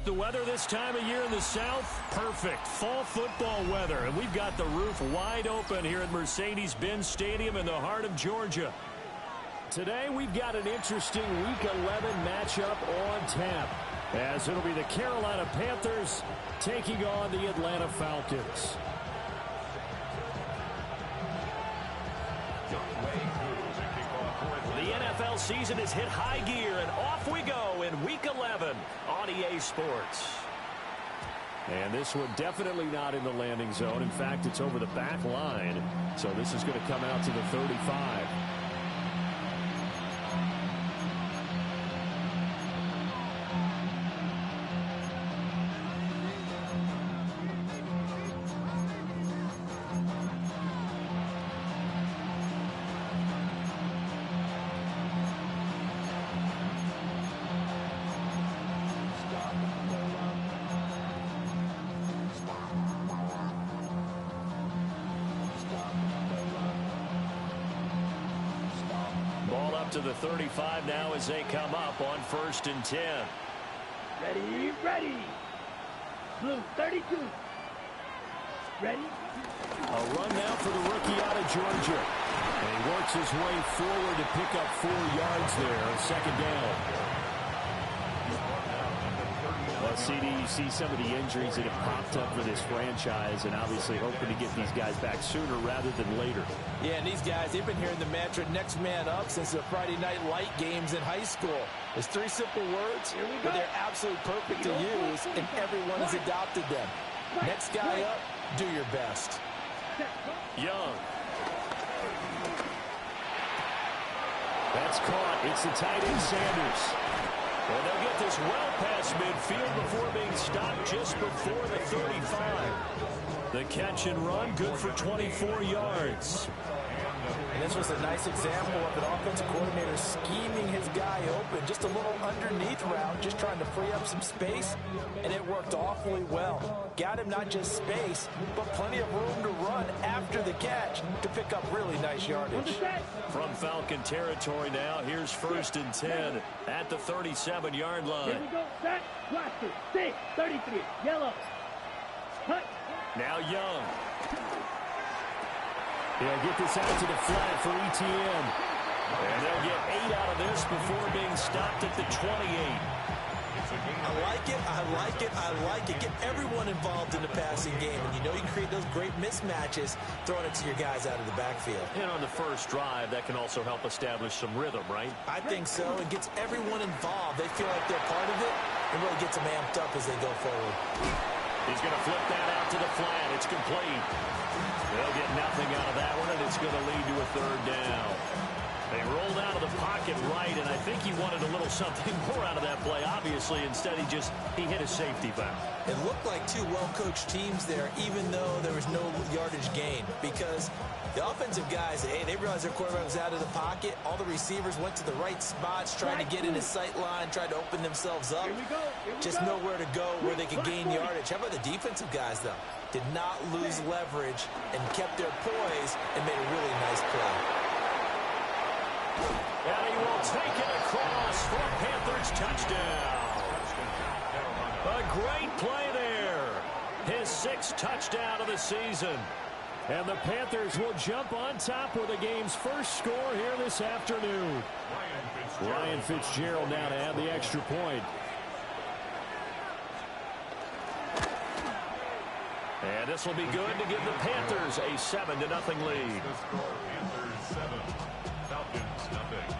The weather this time of year in the South, perfect. Fall football weather. And we've got the roof wide open here at Mercedes-Benz Stadium in the heart of Georgia. Today we've got an interesting Week 11 matchup on tap, as it'll be the Carolina Panthers taking on the Atlanta Falcons. The NFL season has hit high gear, and off we go in Week 11 on EA Sports. And this one definitely not in the landing zone. In fact, it's over the back line, so this is going to come out to the 35. To the 35 now as they come up on 1st and 10. Ready, ready. Blue 32. Ready. A run now for the rookie out of Georgia. And he works his way forward to pick up 4 yards there on 2nd down. Well, CD, you see some of the injuries that have popped up for this franchise, and obviously hoping to get these guys back sooner rather than later. Yeah, and these guys, they've been hearing the mantra next man up since the Friday night light games in high school. There's 3 simple words, but they're absolutely perfect to use, and everyone has adopted them. Next guy up, do your best. Young. That's caught. It's the tight end Sanders. Well, they'll get this well past midfield before being stopped just before the 35. The catch and run, good for 24 yards. And this was a nice example of an offensive coordinator scheming his guy open. Just a little underneath route, just trying to free up some space, and it worked awfully well. Got him not just space, but plenty of room to run after the catch to pick up really nice yardage. From Falcon territory now, here's 1st and 10 at the 37-yard line. Here we go, set, blaster, 6, 33, yellow. Cut. Now Young. He'll get this out to the flat for ETN. And they'll get 8 out of this before being stopped at the 28. I like it, I like it, I like it. Get everyone involved in the passing game. And you know you can create those great mismatches throwing it to your guys out of the backfield. And on the first drive, that can also help establish some rhythm, right? I think so. It gets everyone involved. They feel like they're part of it and really gets them amped up as they go forward. He's going to flip that out to the flat. It's complete. They'll get nothing out of that one, and it's going to lead to a 3rd down. They rolled out of the pocket right, and I think he wanted a little something more out of that play. Obviously, instead he hit a safety back. It looked like 2 well-coached teams there, even though there was no yardage gain, because the offensive guys, hey, they realized their quarterback was out of the pocket. All the receivers went to the right spots, trying to get in his sight line, tried to open themselves up. Just nowhere to go where they could gain yardage. How about the defensive guys, though? Did not lose leverage and kept their poise and made a really nice play. And he will take it across for a Panthers touchdown. A great play there. His 6th touchdown of the season. And the Panthers will jump on top with the game's first score here this afternoon. Ryan Fitzgerald now to add the extra point. And this will be good to give the Panthers a 7-0 lead. Panthers 7, Falcons nothing.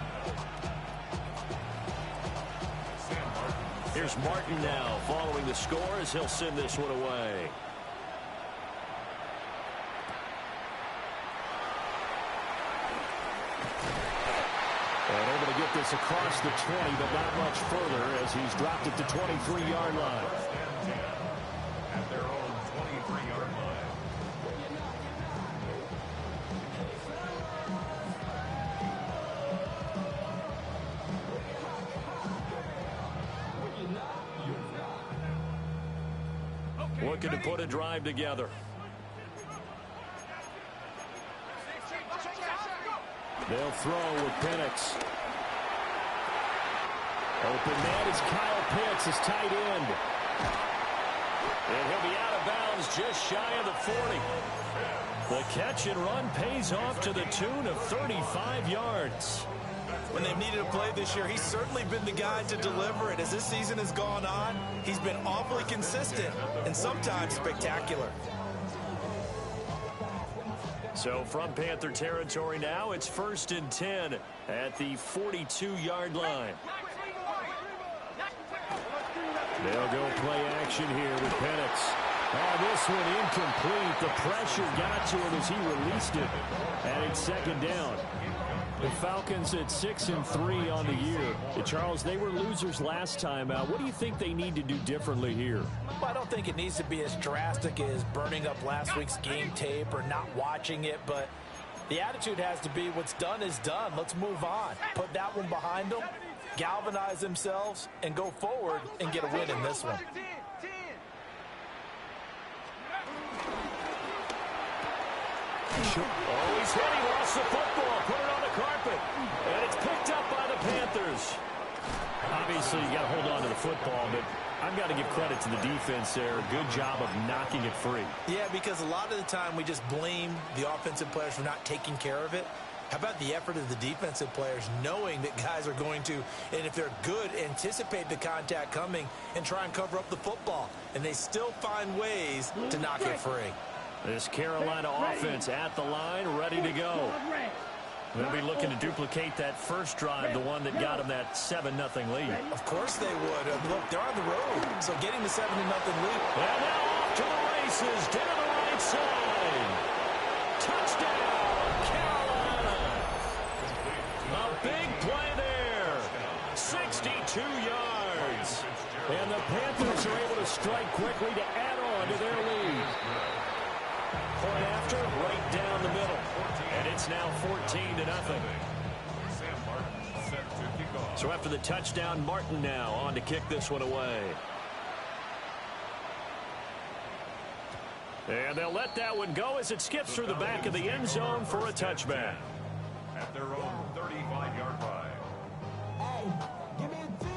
Here's Martin now following the score as he'll send this one away. And able to get this across the 20, but not much further as he's dropped it to 23-yard line. At their own 23-yard line. Looking to put a drive together. They'll throw with Penix. Open man is Kyle Pitts, his tight end. And he'll be out of bounds just shy of the 40. The catch and run pays off to the tune of 35 yards. When they've needed a play this year, he's certainly been the guy to deliver it. As this season has gone on, he's been awfully consistent and sometimes spectacular. So from Panther territory now, it's 1st and 10 at the 42-yard line. They'll go play action here with Penix. Oh, this one incomplete. The pressure got to him as he released it. And it's 2nd down. The Falcons at 6-3 on the year. Charles, they were losers last time out. What do you think they need to do differently here? Well, I don't think it needs to be as drastic as burning up last week's game tape or not watching it, but the attitude has to be what's done is done. Let's move on. Put that one behind them, galvanize themselves, and go forward and get a win in this one. Oh, he's hit. He lost the football. Put it on the carpet. And it's picked up by the Panthers. Obviously, you got to hold on to the football, but I've got to give credit to the defense there. Good job of knocking it free. Yeah, because a lot of the time we just blame the offensive players for not taking care of it. How about the effort of the defensive players knowing that guys are going to, and if they're good, anticipate the contact coming and try and cover up the football. And they still find ways to knock it free. This Carolina offense at the line, ready to go. They'll be looking to duplicate that first drive, the one that got them that 7-0 lead. Of course they would. Look, they're on the road, so getting the 7-0 lead. And now off to the races, down the right side. Touchdown, Carolina. A big play there. 62 yards. And the Panthers are able to strike quickly to add on to their lead. Point after, right down the middle. And it's now 14-0. So after the touchdown, Martin now on to kick this one away. And they'll let that one go as it skips through the back of the end zone for a touchback. At their own 35-yard line. Hey, give me a 10.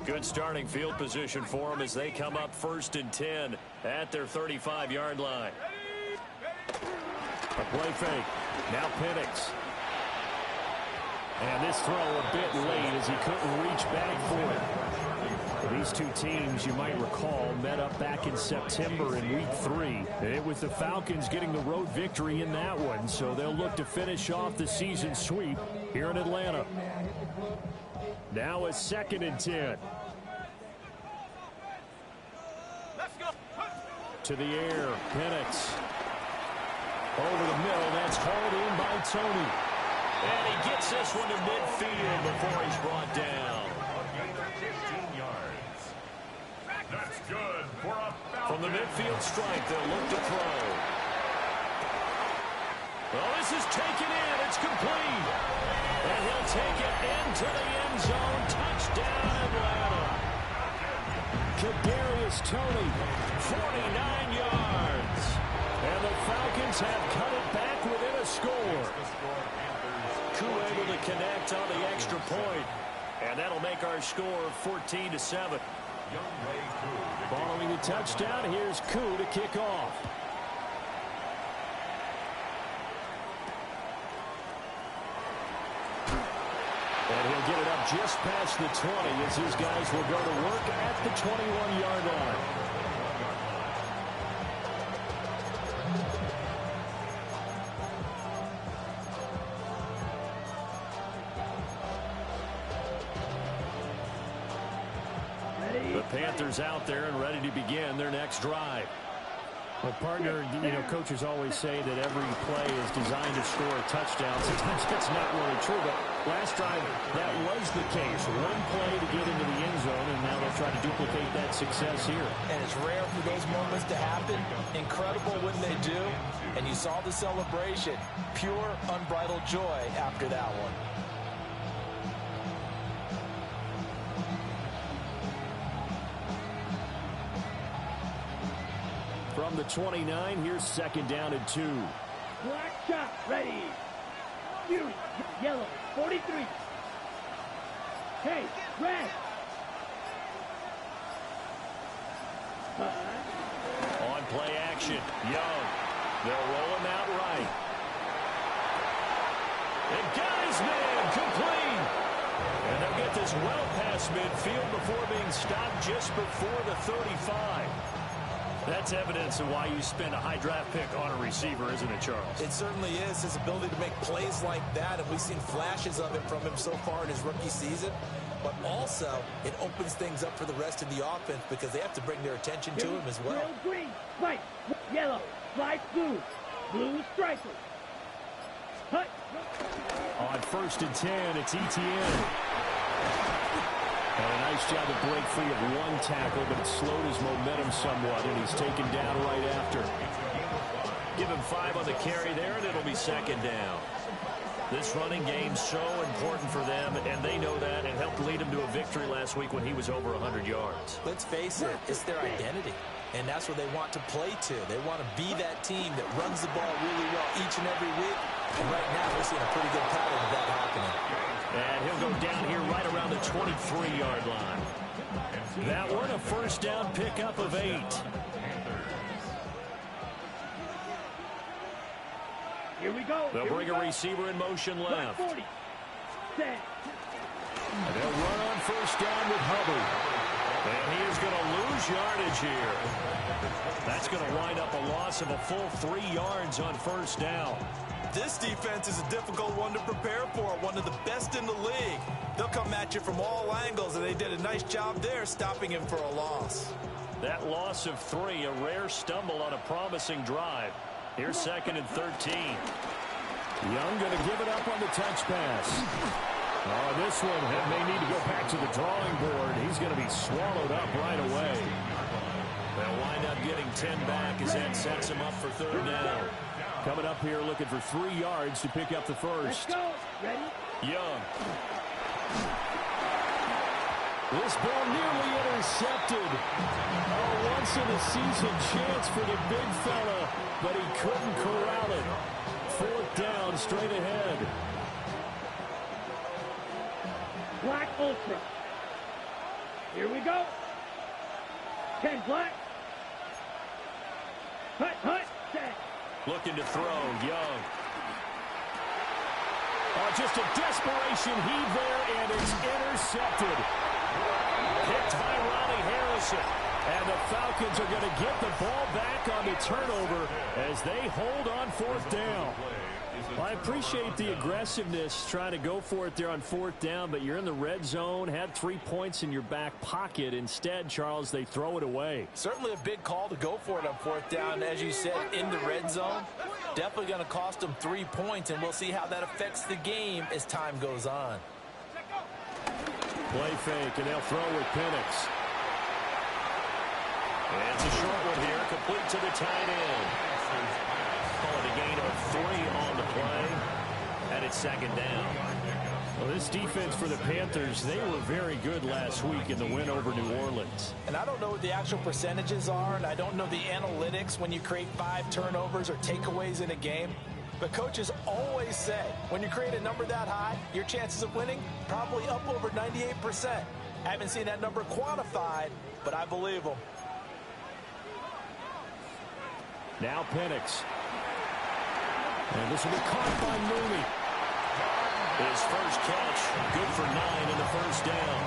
Good starting field position for them as they come up 1st and 10 at their 35-yard line. A play fake. Now Penix. And this throw a bit late as he couldn't reach back for it. These two teams, you might recall, met up back in September in Week 3. It was the Falcons getting the road victory in that one, so they'll look to finish off the season sweep here in Atlanta. Now a 2nd and 10. To the air, Penix. Over the middle, that's hauled in by Tony. And he gets this one to midfield before he's brought down. That's good for a Falcon. From the midfield strike, they'll look to throw. Well, this is taken in. It's complete. And he'll take it into the end zone. Touchdown, Atlanta. Kadarius Toney, 49 yards. And the Falcons have cut it back within a score. Koo able to connect on the extra point. And that'll make our score 14-7. Following the touchdown, here's Koo to kick off. And he'll get it up just past the 20 as his guys will go to work at the 21-yard line. The Panthers out there and ready to begin their next drive. Well, partner, coaches always say that every play is designed to score a touchdown. Sometimes that's not really true, but last drive, that was the case. One play to get into the end zone, and now they'll try to duplicate that success here. And it's rare for those moments to happen. Incredible when they do. And you saw the celebration. Pure, unbridled joy after that one. From the 29, here's 2nd down and 2. Black shot, ready. You, yellow, 43. Hey, red. On play action, Young. They'll roll him out right. And got his man complete. And they'll get this well past midfield before being stopped just before the 35. That's evidence of why you spend a high draft pick on a receiver, isn't it, Charles? It certainly is. His ability to make plays like that, and we've seen flashes of it from him so far in his rookie season. But also, it opens things up for the rest of the offense because they have to bring their attention to him as well. Green, white, yellow, light blue, blue striker. Hut. On 1st and 10, it's Etienne. And a nice job to break free of one tackle, but it slowed his momentum somewhat, and he's taken down right after. Give him 5 on the carry there, and it'll be 2nd down. This running game's so important for them, and they know that, and helped lead them to a victory last week when he was over 100 yards. Let's face it, it's their identity, and that's what they want to play to. They want to be that team that runs the ball really well each and every week, and right now we're seeing a pretty good pattern of that happening. And he'll go down here right around the 23-yard line. That one a 1st down pickup of 8. Here we go. They'll bring a receiver in motion left. 40. Set. And they'll run on 1st down with Hubbard. And he is going to lose yardage here. That's going to wind up a loss of a full 3 yards on 1st down. This defense is a difficult one to prepare for, one of the best in the league. They'll come at you from all angles, and they did a nice job there stopping him for a loss. That loss of 3, a rare stumble on a promising drive. Here's 2nd and 13. Young going to give it up on the touch pass. Oh, this one may need to go back to the drawing board. He's going to be swallowed up right away. They'll wind up getting 10 back as that sets him up for 3rd down. Coming up here looking for 3 yards to pick up the 1st. Let's go. Ready? Young. This ball nearly intercepted. A once-in-a-season chance for the big fella, but he couldn't corral it. 4th down, straight ahead. Black Ultra. Here we go. 10 black. Hut, set. Looking to throw, Young. Oh, just a desperation heave there, and it's intercepted. Picked by Ronnie Harrison. And the Falcons are going to get the ball back on the turnover as they hold on 4th down. Well, I appreciate the aggressiveness trying to go for it there on 4th down, but you're in the red zone, had 3 points in your back pocket. Instead, Charles, they throw it away. Certainly a big call to go for it on 4th down. As you said, in the red zone, definitely going to cost them 3 points, and we'll see how that affects the game as time goes on. Play fake, and they'll throw with Penix. And it's a short one here, complete to the tight end. Call it a gain of 3 on the play, and it's 2nd down. Well, this defense for the Panthers, they were very good last week in the win over New Orleans. And I don't know what the actual percentages are, and I don't know the analytics when you create 5 turnovers or takeaways in a game. But coaches always say, when you create a number that high, your chances of winning probably up over 98%. I haven't seen that number quantified, but I believe them. Now Penix. And this will be caught by Mooney. His first catch, good for 9 in the 1st down.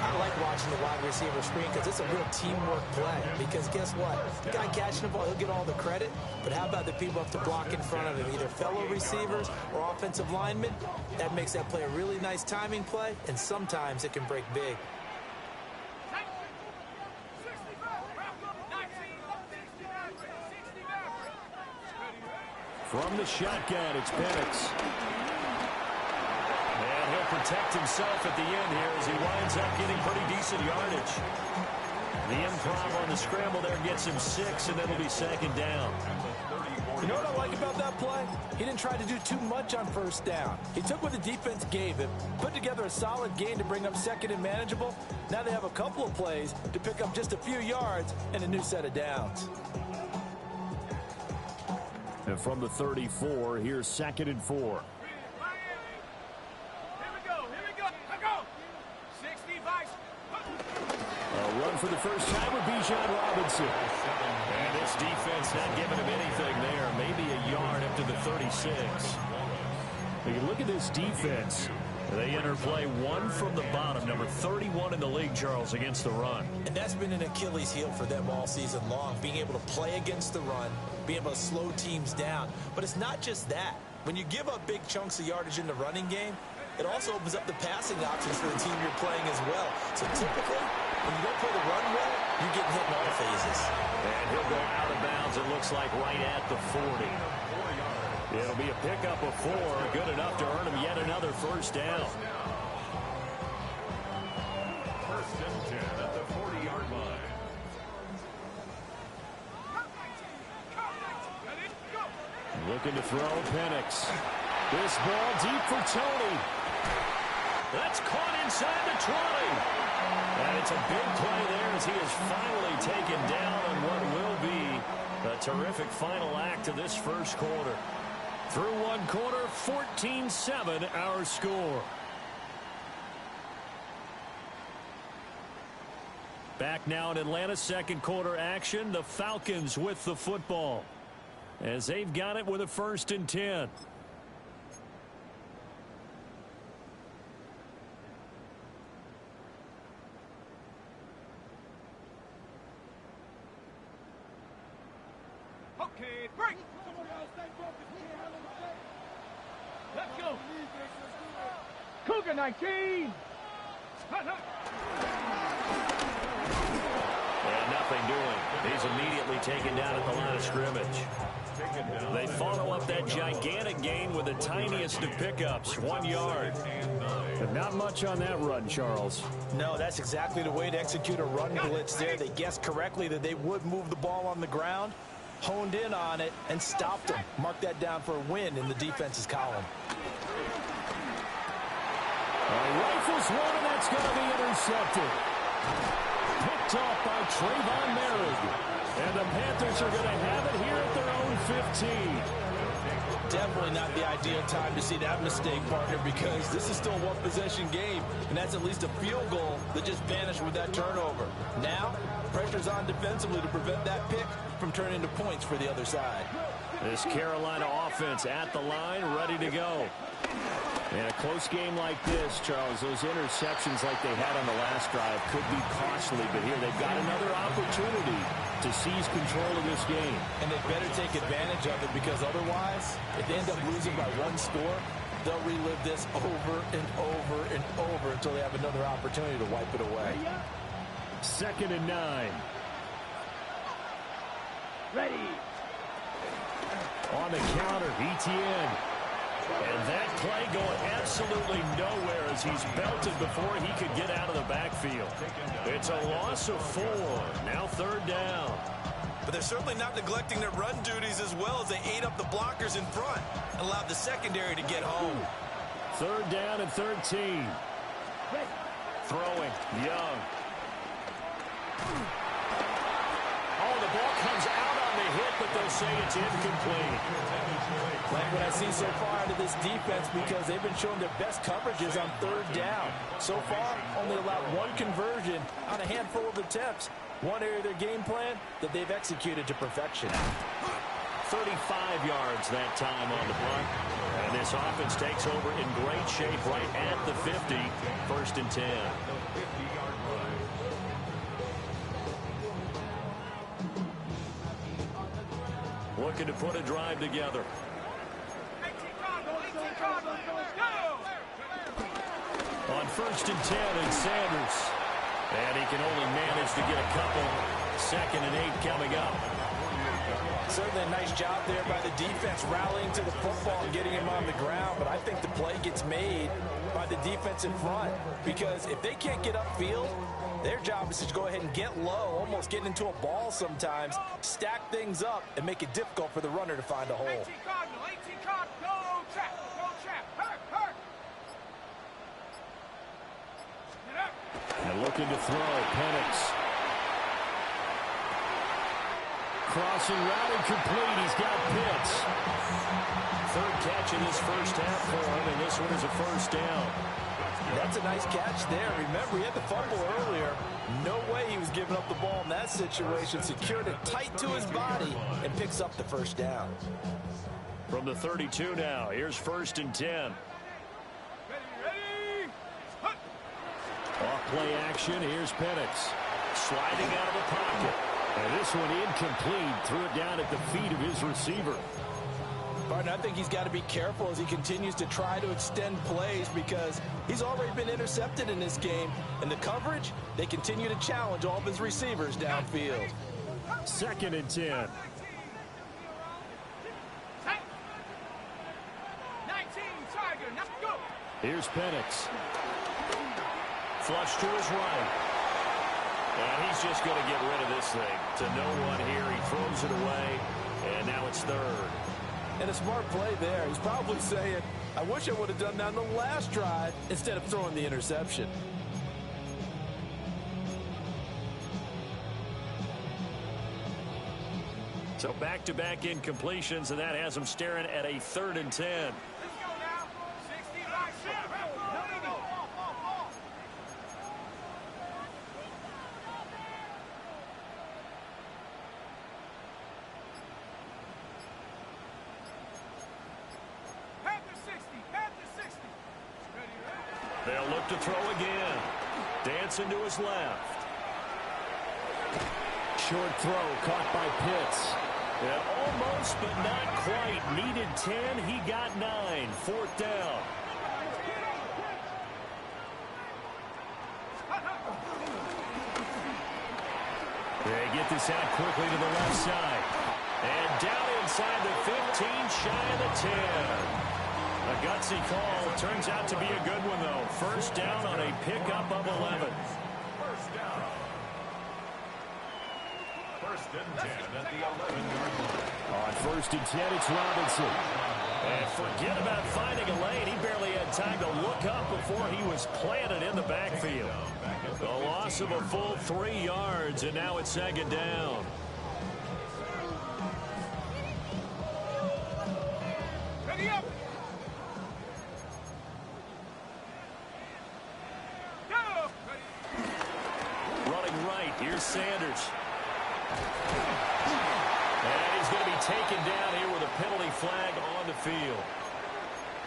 I like watching the wide receiver screen because it's a real teamwork play. Because guess what? The guy catching the ball, he'll get all the credit. But how about the people have to block in front of him, either fellow receivers or offensive linemen? That makes that play a really nice timing play, and sometimes it can break big. From the shotgun, it's Penix. And he'll protect himself at the end here as he winds up getting pretty decent yardage. The improv on the scramble there gets him 6, and it'll be 2nd down. You know what I like about that play? He didn't try to do too much on 1st down. He took what the defense gave him, put together a solid gain to bring up 2nd and manageable. Now they have a couple of plays to pick up just a few yards and a new set of downs. And from the 34, here's 2nd and 4. A run for the first time with Bijan Robinson. And this defense not giving him anything there. Maybe a yard up to the 36. You can look at this defense. They enter play one from the bottom, number 31 in the league, Charles, against the run. And that's been an Achilles heel for them all season long, being able to play against the run, being able to slow teams down. But it's not just that. When you give up big chunks of yardage in the running game, it also opens up the passing options for the team you're playing as well. So typically, when you don't play the run well, you're getting hit in all phases. And he'll go out of bounds, it looks like, right at the 40. It'll be a pickup of 4, good enough to earn him yet another first down. First and 10 at the 40-yard line. Looking to throw Penix. This ball deep for Tony. That's caught inside the 20. And it's a big play there as he is finally taken down on what will be a terrific final act to this first quarter. Through one quarter, 14-7 our score. Back now in Atlanta's second quarter action. The Falcons with the football as they've got it with a 1st and 10. Okay, break. Let's go. Cougar 19. And nothing doing. He's immediately taken down at the line of scrimmage. They follow up that gigantic gain with the tiniest of pickups, 1 yard. But not much on that run, Charles. No, that's exactly the way to execute a run blitz there. They guessed correctly that they would move the ball on the ground, honed in on it, and stopped them. Mark that down for a win in the defense's column. Rifles one, and that's going to be intercepted. Picked off by Trayvon Merritt. And the Panthers are going to have it here at their own 15. Definitely not the ideal time to see that mistake, partner, because this is still a one-possession game, and that's at least a field goal that just vanished with that turnover. Now, pressure's on defensively to prevent that pick from turning into points for the other side. This Carolina offense at the line, ready to go. And a close game like this, Charles, those interceptions like they had on the last drive could be costly, but here they've got another opportunity to seize control of this game. And they better take advantage of it, because otherwise, if they end up losing by 1 score, they'll relive this over and over and over until they have another opportunity to wipe it away. 2nd and 9. Ready. On the counter, ETN. And that play going absolutely nowhere as he's belted before he could get out of the backfield. It's a loss of 4. Now 3rd down. But they're certainly not neglecting their run duties as well as they ate up the blockers in front and allowed the secondary to get home. 3rd down and 13. Throwing, Young. Oh, the ball comes out on the hit, but they'll say it's incomplete. Like what I see so far out of this defense, because they've been showing their best coverages on 3rd down. So far, only allowed 1 conversion on a handful of attempts. One area of their game plan that they've executed to perfection. 35 yards that time on the punt. And this offense takes over in great shape right at the 50. 1st and 10. Looking to put a drive together. On 1st and 10, and Sanders. And he can only manage to get a couple. 2nd and 8 coming up. Certainly a nice job there by the defense rallying to the football and getting him on the ground. But I think the play gets made by the defense in front, because if they can't get upfield, their job is to go ahead and get low, almost get into a ball sometimes, stack things up, and make it difficult for the runner to find a hole. 18 Cardinal, go trap, hurt. Get up. And looking to throw, Penix. crossing route incomplete. He's got Pitts. Third catch in this first half for him, and this one is a first down. That's a nice catch there. Remember, he had the fumble earlier. No way he was giving up the ball in that situation. Secured it tight to his body and picks up the first down. From the 32 now, here's 1st and 10. Off play action, here's Penix. Sliding out of the pocket. And this one incomplete. Threw it down at the feet of his receiver. Barton, I think he's got to be careful as he continues to try to extend plays because he's already been intercepted in this game. And the coverage, they continue to challenge all of his receivers downfield. 2nd and 10. 19, Tiger, let's go. Here's Penix. Flush to his right. And he's just going to get rid of this thing. To no one here. He throws it away. And now it's 3rd. And a smart play there. He's probably saying, I wish I would have done that on the last drive instead of throwing the interception. So back-to-back incompletions, and that has him staring at a 3rd and 10. Let's go now. 60 right. Panthers 60. They'll look to throw again. Dancing to his left. Short throw caught by Pitts. Yeah, almost, but not quite. Needed 10. He got 9. 4th down. They get this out quickly to the left side. And down inside the 15, shy of the 10. A gutsy call. Turns out to be a good one, though. 1st down on a pickup of 11. 1st down. 1st and 10 at the 11-yard line. On 1st and 10, it's Robinson. And forget about finding a lane. He barely had time to look up before he was planted in the backfield. The loss of a full 3 yards, and now it's 2nd down. Ready up. Go. Running right, here's Sanders. And he's going to be taken down here with a penalty flag on the field.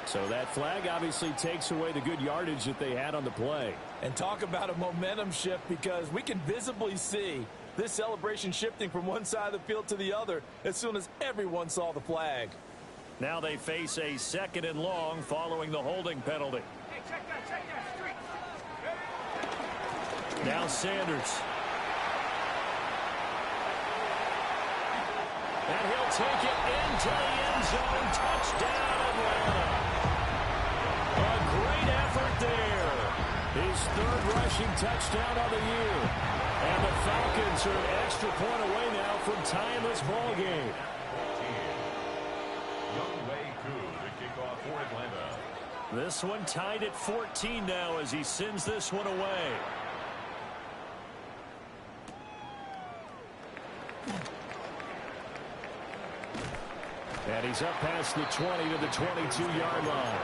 So that flag obviously takes away the good yardage that they had on the play. And talk about a momentum shift because we can visibly see this celebration shifting from one side of the field to the other as soon as everyone saw the flag. Now they face a 2nd and long following the holding penalty. Hey, check that street. Now Sanders. And he'll take it into the end zone. Touchdown, Atlanta. A great effort there. His 3rd rushing touchdown of the year. And the Falcons are an extra point away now from tying this ball game. The kickoff for Atlanta. This one tied at 14 now as he sends this one away. And he's up past the 20 to the 22-yard line.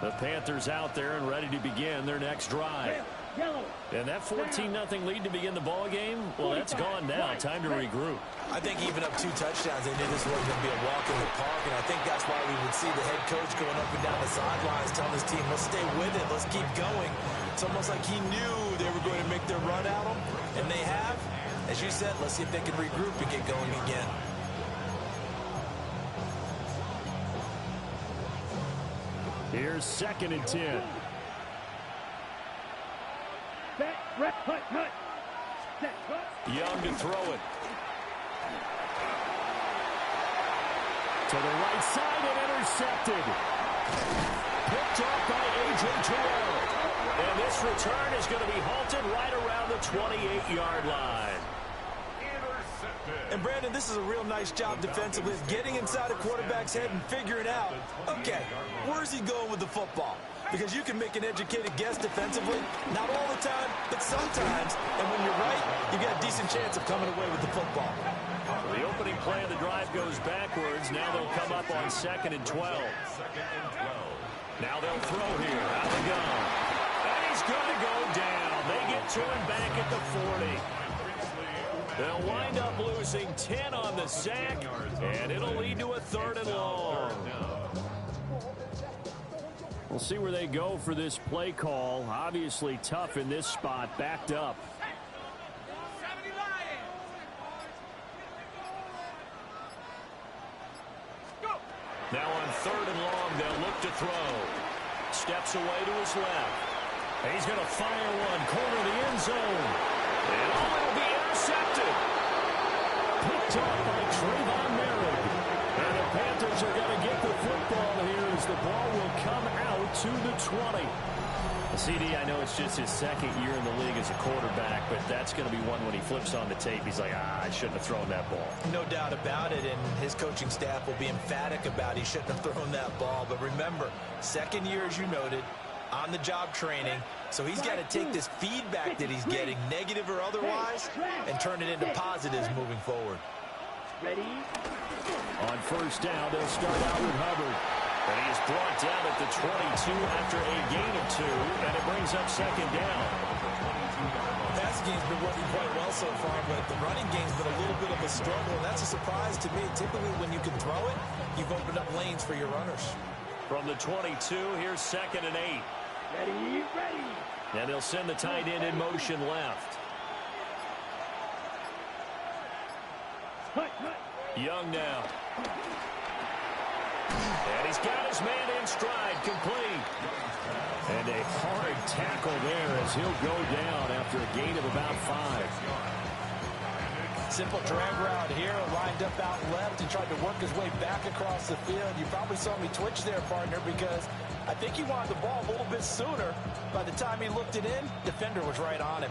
The Panthers out there and ready to begin their next drive. Yellow. And that 14-0 lead to begin the ball game, well, that's gone now. Time to regroup. I think even up 2 touchdowns, they knew this wasn't going to be a walk in the park, and I think that's why we would see the head coach going up and down the sidelines telling his team, let's stay with it, let's keep going. It's almost like he knew they were going to make their run at him, and they have. As you said, let's see if they can regroup and get going again. Here's 2nd and 10. Set, rep, hut. Set, hut. Young to throw it. To the right side and intercepted. Picked off by A.J. Terrell. And this return is going to be halted right around the 28-yard line. Intercepted. And, Brandon, this is a real nice job defensively of getting inside a quarterback's head and figuring out, okay, where's he going with the football? Because you can make an educated guess defensively, not all the time, but sometimes. And when you're right, you got a decent chance of coming away with the football. The opening play of the drive goes backwards. Now they'll come up on 2nd and 12. Now they'll throw here. Out they go. And he's going to go down. They get to him back at the 40. They'll wind up losing 10 on the sack, and it'll lead to a 3rd and long. We'll see where they go for this play call. Obviously tough in this spot, backed up. Now on 3rd and long, they'll look to throw. Steps away to his left. He's going to fire one, corner of the end zone. And it'll be intercepted. Picked off by Trayvon Merrick. And the Panthers are going to get the football here as the ball will come out to the 20. CD, I know it's just his 2nd year in the league as a quarterback, but that's going to be one when he flips on the tape. He's like, I shouldn't have thrown that ball. No doubt about it, and his coaching staff will be emphatic about he shouldn't have thrown that ball. But remember, 2nd year, as you noted, on-the-job training, so he's got to take this feedback that he's getting, negative or otherwise, and turn it into positives moving forward. Ready? On 1st down, they'll start out with Hubbard. And he's brought down at the 22 after a gain of 2, and it brings up 2nd down. Passing game's been working quite well so far, but the running game's been a little bit of a struggle, and that's a surprise to me. Typically, when you can throw it, you've opened up lanes for your runners. From the 22, here's 2nd and 8. Ready, ready. And they'll send the tight end in motion left. Cut, cut. Young now. And he's got his man in stride, complete. And a hard tackle there as he'll go down after a gain of about 5. Simple drag route here, lined up out left and tried to work his way back across the field. You probably saw me twitch there, partner, because I think he wanted the ball a little bit sooner. By the time he looked it in, defender was right on him.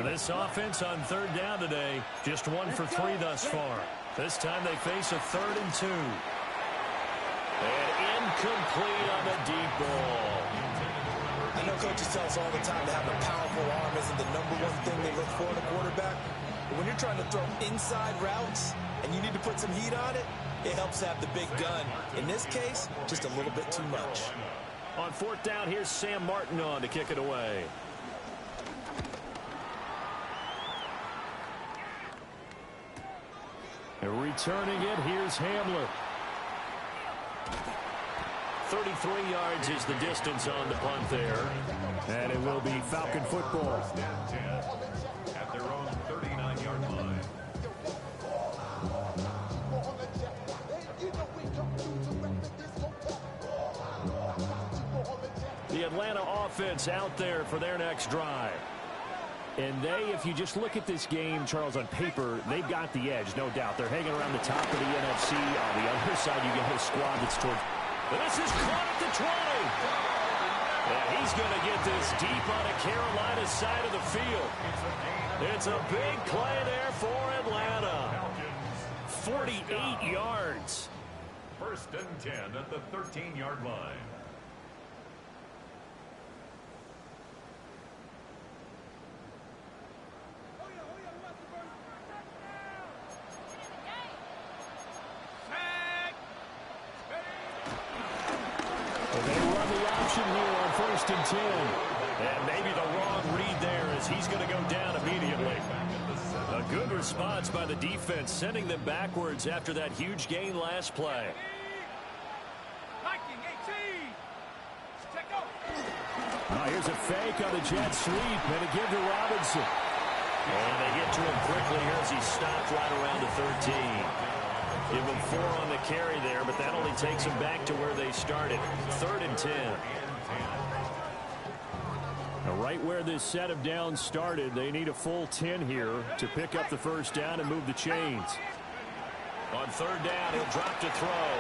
This offense on 3rd down today, just 1 for 3 thus far. This time they face a 3rd and 2. And incomplete on the deep ball. I know coaches tell us all the time to have a powerful arm isn't the #1 thing they look for in a quarterback. But when you're trying to throw inside routes and you need to put some heat on it, it helps have the big gun. In this case, just a little bit too much. On 4th down, here's Sam Martin on to kick it away. And returning it, here's Hamler. 33 yards is the distance on the punt there. And it will be Falcon football. At their own 39-yard line. The Atlanta offense out there for their next drive. And they, if you just look at this game, Charles, on paper, they've got the edge, no doubt. They're hanging around the top of the NFC. On the other side, you get a squad that's towards... And this is caught at the 20. And he's going to get this deep on a Carolina side of the field. It's a big play there for Atlanta. 48 yards. 1st and 10 at the 13-yard line. Here on 1st and 10. And maybe the wrong read there as he's going to go down immediately. A good response by the defense, sending them backwards after that huge gain last play. Here's a fake on the jet sweep, and a give to Robinson. And they get to him quickly here as he stopped right around the 13. Give him 4 on the carry there, but that only takes him back to where they started. 3rd and 10. Now, right where this set of downs started, they need a full 10 here to pick up the 1st down and move the chains. On 3rd down, he'll drop to throw.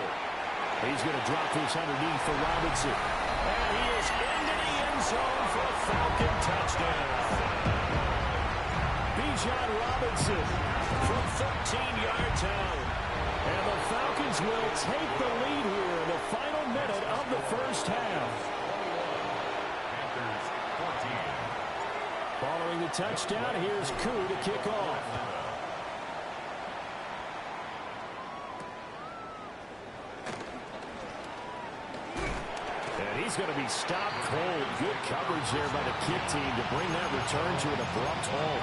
He's going to drop this underneath for Robinson. And he is into the end zone for a Falcon touchdown. Bijan Robinson from 13 yards out. And the Falcons will take the lead here in the final minute of the first half. Panthers 14. Following the touchdown, here's Koo to kick off. And he's going to be stopped cold. Good coverage there by the kick team to bring that return to an abrupt halt.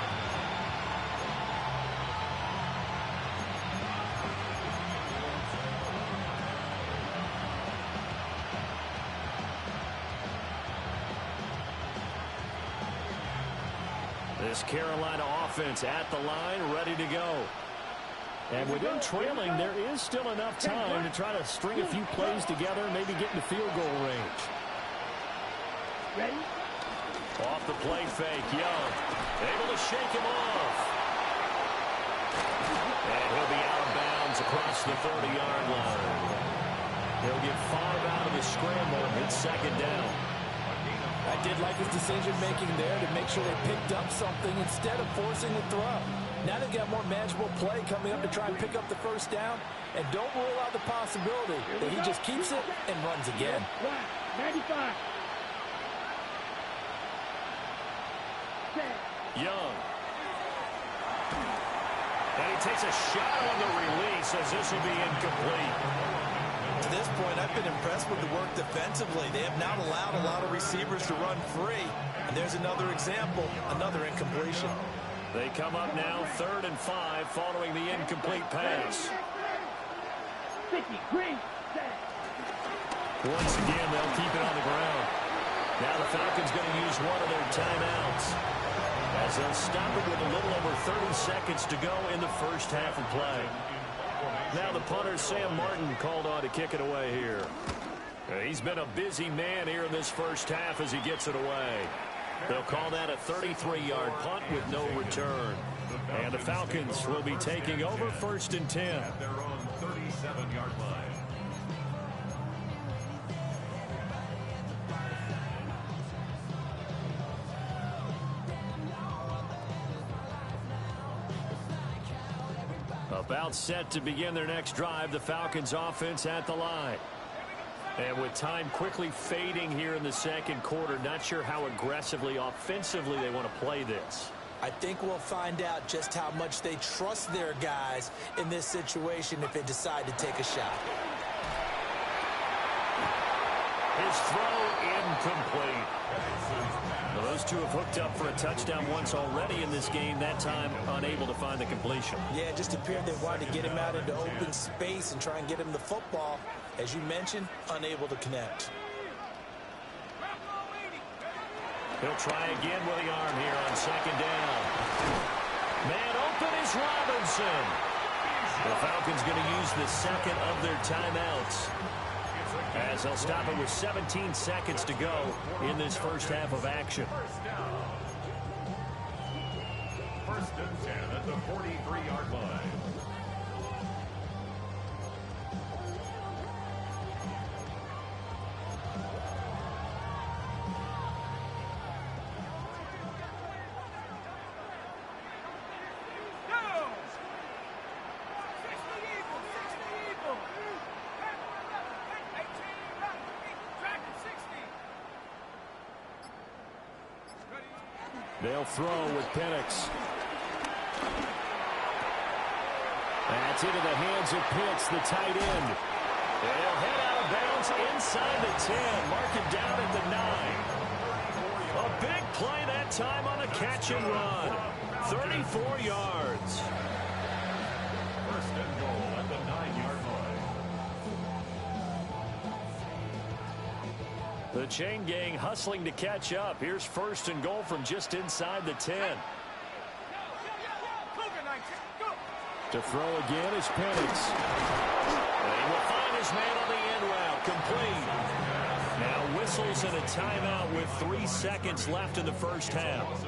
This Carolina offense at the line, ready to go. And with them trailing, there is still enough time to try to string a few plays together, maybe get into field goal range. Ready? Off the play fake, Young. Able to shake him off. And he'll be out of bounds across the 30-yard line. He'll get 5 out of the scramble and hit second down. I did like his decision-making there to make sure they picked up something instead of forcing the throw. Now they've got more manageable play coming up to try and pick up the first down. And don't rule out the possibility that he just keeps it and runs again. 95. Young. And he takes a shot on the release as this will be incomplete. To this point, I've been impressed with the work defensively. They have not allowed a lot of receivers to run free. And there's another example, another incompletion. They come up now 3rd and 5 following the incomplete pass. 50, green, set. Once again, they'll keep it on the ground. Now the Falcons going to use one of their timeouts as they'll stop it with a little over 30 seconds to go in the first half of play. Now the punter, Sam Martin, called on to kick it away here. He's been a busy man here in this first half as he gets it away. They'll call that a 33-yard punt with no return. And the Falcons will be taking over 1st and 10. At their own 37-yard line. About set to begin their next drive, the Falcons offense at the line. And with time quickly fading here in the second quarter, not sure how aggressively, offensively they want to play this. I think we'll find out just how much they trust their guys in this situation if they decide to take a shot. His throw incomplete. Now those two have hooked up for a touchdown once already in this game, that time unable to find the completion. Yeah, it just appeared they wanted to get him out into open space and try and get him the football. As you mentioned, unable to connect. He'll try again with the arm here on second down. Man open is Robinson. The Falcons going to use the second of their timeouts as they'll stop it with 17 seconds to go in this first half of action. First and 10 at the 43-yard line. They'll throw with Penix. That's into the hands of Pitts, the tight end. And he'll head out of bounds inside the 10. Mark it down at the 9. A big play that time on a catch and run. 34 yards. First and goal at the 9-yard line. The chain gang hustling to catch up. Here's first and goal from just inside the 10. To throw again is Penix. And he will find his man on the end route. Complete. Now whistles and a timeout with 3 seconds left in the first half.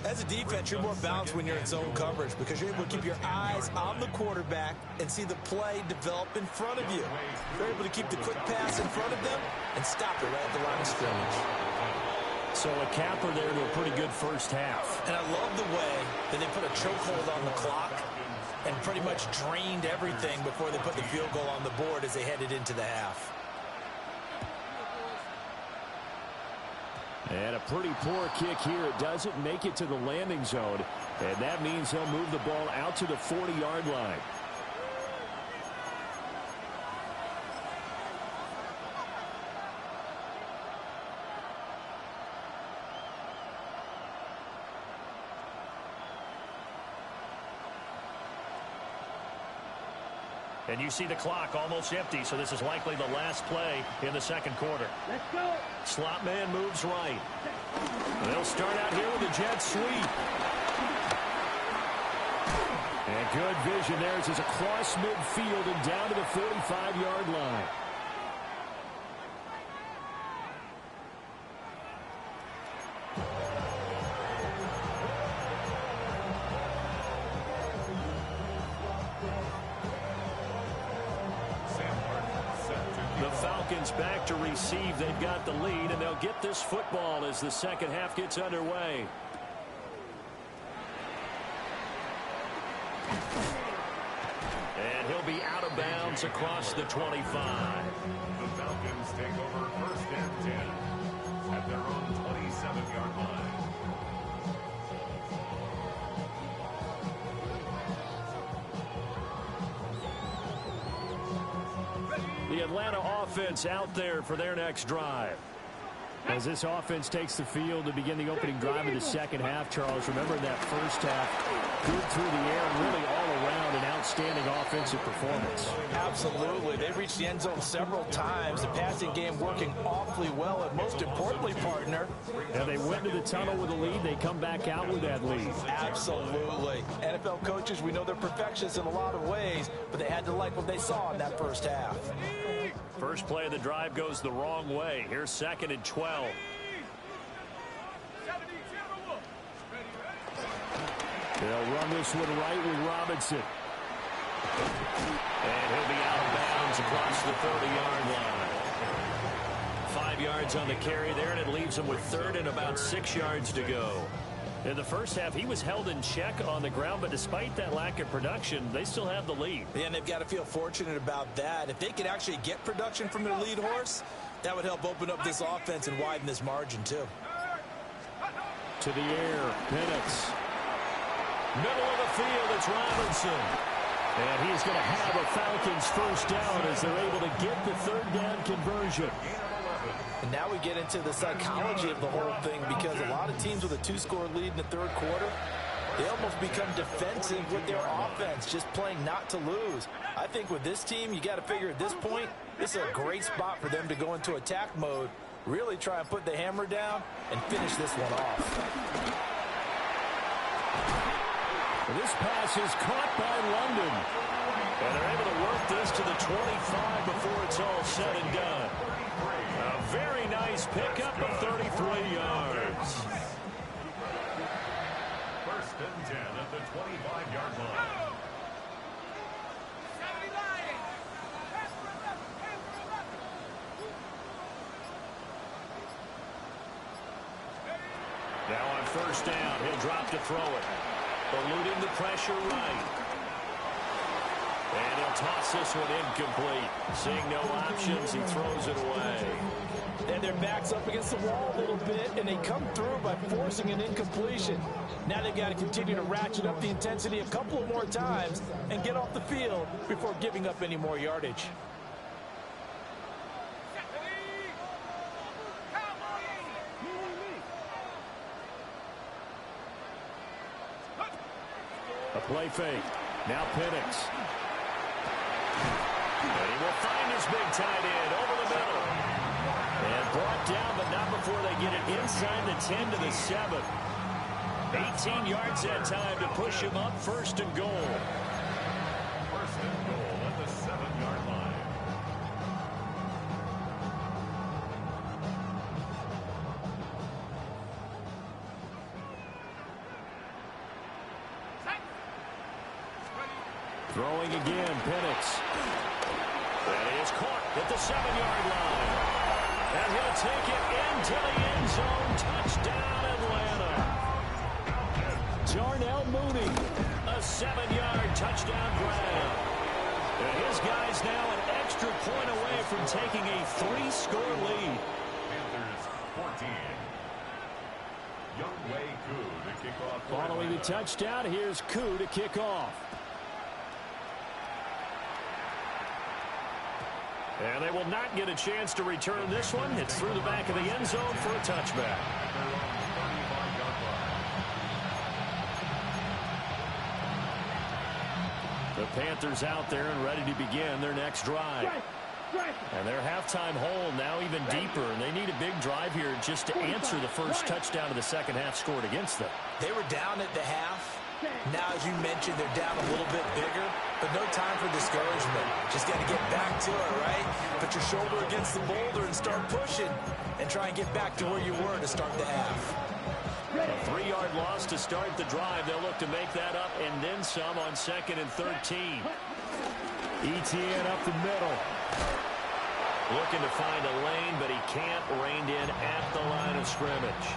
As a defense, you're more balanced when you're in zone coverage because you're able to keep your eyes on the quarterback and see the play develop in front of you. You're able to keep the quick pass in front of them and stop it right at the line of scrimmage. So a capper there to a pretty good first half. And I love the way that they put a chokehold on the clock and pretty much drained everything before they put the field goal on the board as they headed into the half. And a pretty poor kick here. It doesn't make it to the landing zone, and that means they'll move the ball out to the 40-yard line. And you see the clock almost empty, so this is likely the last play in the second quarter. Let's go. Slot man moves right. They'll start out here with a jet sweep. And good vision there as he's across midfield and down to the 45-yard line. The Falcons back to receive. They've got the lead, and they'll get this football as the second half gets underway. And he'll be out of bounds across the 25. The Falcons take over first and 10 at their own 27-yard line. The Atlanta offense out there for their next drive. As this offense takes the field to begin the opening drive of the second half, Charles, remember in that first half, good through the air and really all around an outstanding offensive performance. Absolutely. They reached the end zone several times. The passing game working awfully well, and most importantly, partner. And they went to the tunnel with a lead. They come back out with that lead. Absolutely. NFL coaches, we know they're perfectionists in a lot of ways, but they had to like what they saw in that first half. First play of the drive goes the wrong way. Here's second and 12. They'll run this one right with Robinson. And he'll be out of bounds across the 30-yard line. 5 yards on the carry there, and it leaves him with third and about 6 yards to go. In the first half, he was held in check on the ground, but despite that lack of production, they still have the lead. Yeah, and they've got to feel fortunate about that. If they could actually get production from their lead horse, that would help open up this offense and widen this margin, too. To the air, Penix. Middle of the field, it's Robinson. And he's going to have a Falcons first down as they're able to get the third down conversion. And now we get into the psychology of the whole thing, because a lot of teams with a 2-score lead in the third quarter, they almost become defensive with their offense, just playing not to lose. I think with this team, you got to figure at this point, this is a great spot for them to go into attack mode, really try and put the hammer down and finish this one off. This pass is caught by London. And they're able to work this to the 25 before it's all said and done. A very nice pickup of 33 yards. First and 10 at the 25-yard line. Now on first down, he'll drop to throw it. Eluding the pressure right. And he'll toss this one incomplete. Seeing no options, he throws it away. And their back's up against the wall a little bit, and they come through by forcing an incompletion. Now they've got to continue to ratchet up the intensity a couple of more times and get off the field before giving up any more yardage. A play fake. Now Penix. And he will find his big tight end over the middle. And brought down, but not before they get it inside the 10 to the 7. 18 yards that time to push him up, first and goal. First and goal at the 7-yard line. Throwing again, Penix. And he is caught at the 7-yard line. And he'll take it into the end zone. Touchdown, Atlanta. Darnell Mooney, a 7-yard touchdown grab. And his guy's now an extra point away from taking a 3-score lead. Panthers 14. Youngway Koo to kick off. Following the touchdown, here's Koo to kick off. And they will not get a chance to return this one. It's through the back of the end zone for a touchback. The Panthers out there and ready to begin their next drive. And their halftime hole now even deeper, and they need a big drive here just to answer the first touchdown of the second half scored against them. They were down at the half. Now, as you mentioned, they're down a little bit bigger, but no time for discouragement. Just got to get back to it, right? Put your shoulder against the boulder and start pushing and try and get back to where you were to start the half. A 3-yard loss to start the drive. They'll look to make that up and then some on 2nd and 13. ETN up the middle. Looking to find a lane, but he can't. Reined in at the line of scrimmage.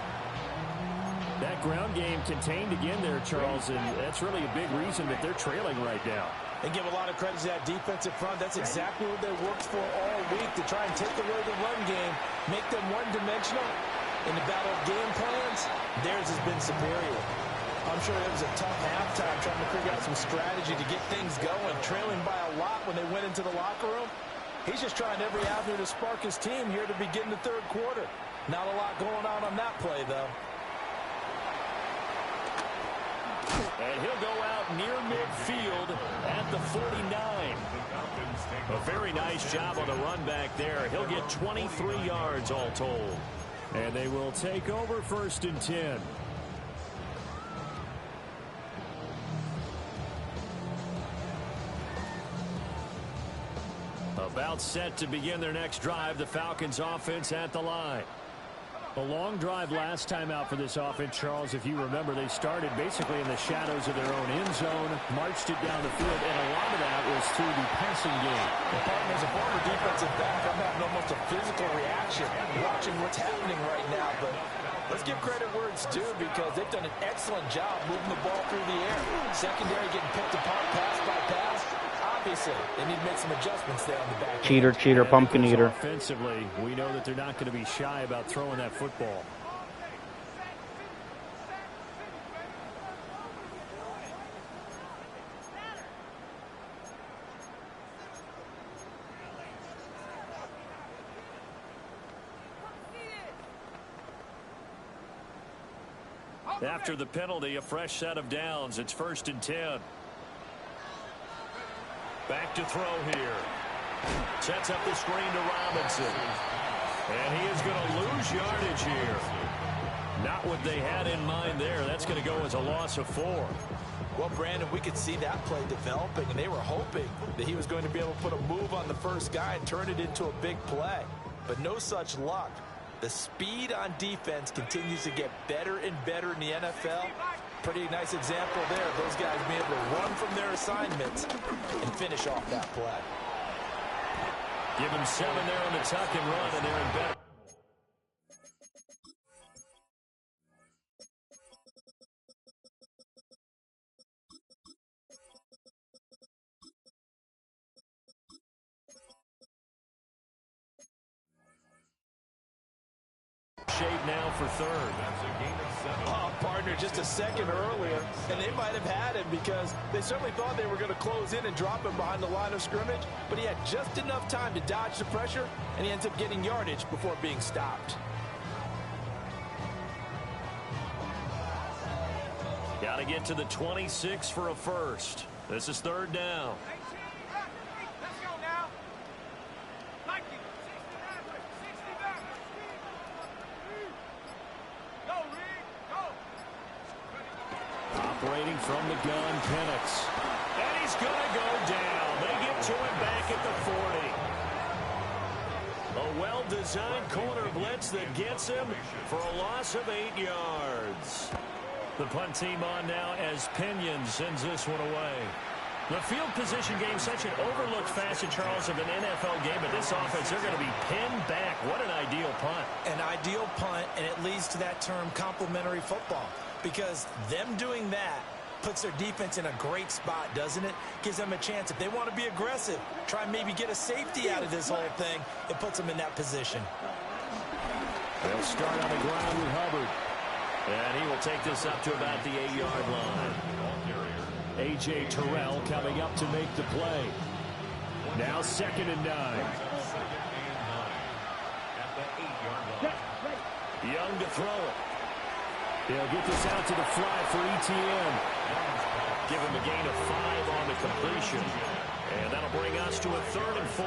That ground game contained again there, Charles, and that's really a big reason that they're trailing right now. They give a lot of credit to that defensive front. That's exactly what they worked for all week, to try and take away the run game, make them one-dimensional. In the battle of game plans, theirs has been superior. I'm sure it was a tough halftime trying to figure out some strategy to get things going, trailing by a lot when they went into the locker room. He's just trying every avenue to spark his team here to begin the third quarter. Not a lot going on that play, though. And he'll go out near midfield at the 49. A very nice job on the run back there. He'll get 23 yards all told. And they will take over 1st and 10. About set to begin their next drive. The Falcons offense at the line. A long drive last time out for this offense, Charles. If you remember, they started basically in the shadows of their own end zone, marched it down the field, and a lot of that was through the passing game. Well, partner, as a former defensive back, I'm having almost a physical reaction watching what's happening right now. But let's give credit where it's due, because they've done an excellent job moving the ball through the air. Secondary getting picked apart pass by pass. Obviously, they need to make some adjustments there on the back. Cheater, pumpkin eater. Offensively, we know that they're not going to be shy about throwing that football. After the penalty, a fresh set of downs. It's 1st and 10. Back to throw here. Sets up the screen to Robinson. And he is going to lose yardage here. Not what they had in mind there. That's going to go as a loss of 4. Well, Brandon, we could see that play developing, and they were hoping that he was going to be able to put a move on the first guy and turn it into a big play. But no such luck. The speed on defense continues to get better and better in the NFL. Pretty nice example there of those guys being able to run from their assignments and finish off that play. Give him 7 there on the tuck and run, and they're in better. Shape now for 3rd. That's a gain of 7. Oh, partner, just a second earlier, and they might have had him, because they certainly thought they were going to close in and drop him behind the line of scrimmage, but he had just enough time to dodge the pressure, and he ends up getting yardage before being stopped. Got to get to the 26 for a first. This is 3rd down. Operating from the gun, Penix. And he's going to go down. They get to him back at the 40. A well-designed corner blitz that gets him for a loss of 8 yards. The punt team on now as Pinion sends this one away. The field position game, such an overlooked facet, Charles, of an NFL game, but this offense, they're going to be pinned back. What an ideal punt. An ideal punt, and it leads to that term, complementary football. Because them doing that Puts their defense in a great spot, doesn't it? Gives them a chance. If they want to be aggressive, try and maybe get a safety out of this whole thing. It puts them in that position. They'll start on the ground with Hubbard. And he will take this up to about the 8-yard line. A.J. Terrell coming up to make the play. Now 2nd and 9. Young to throw it. He'll get this out to the flat for ETN. Give him a gain of 5 on the completion. And that'll bring us to a 3rd and 4.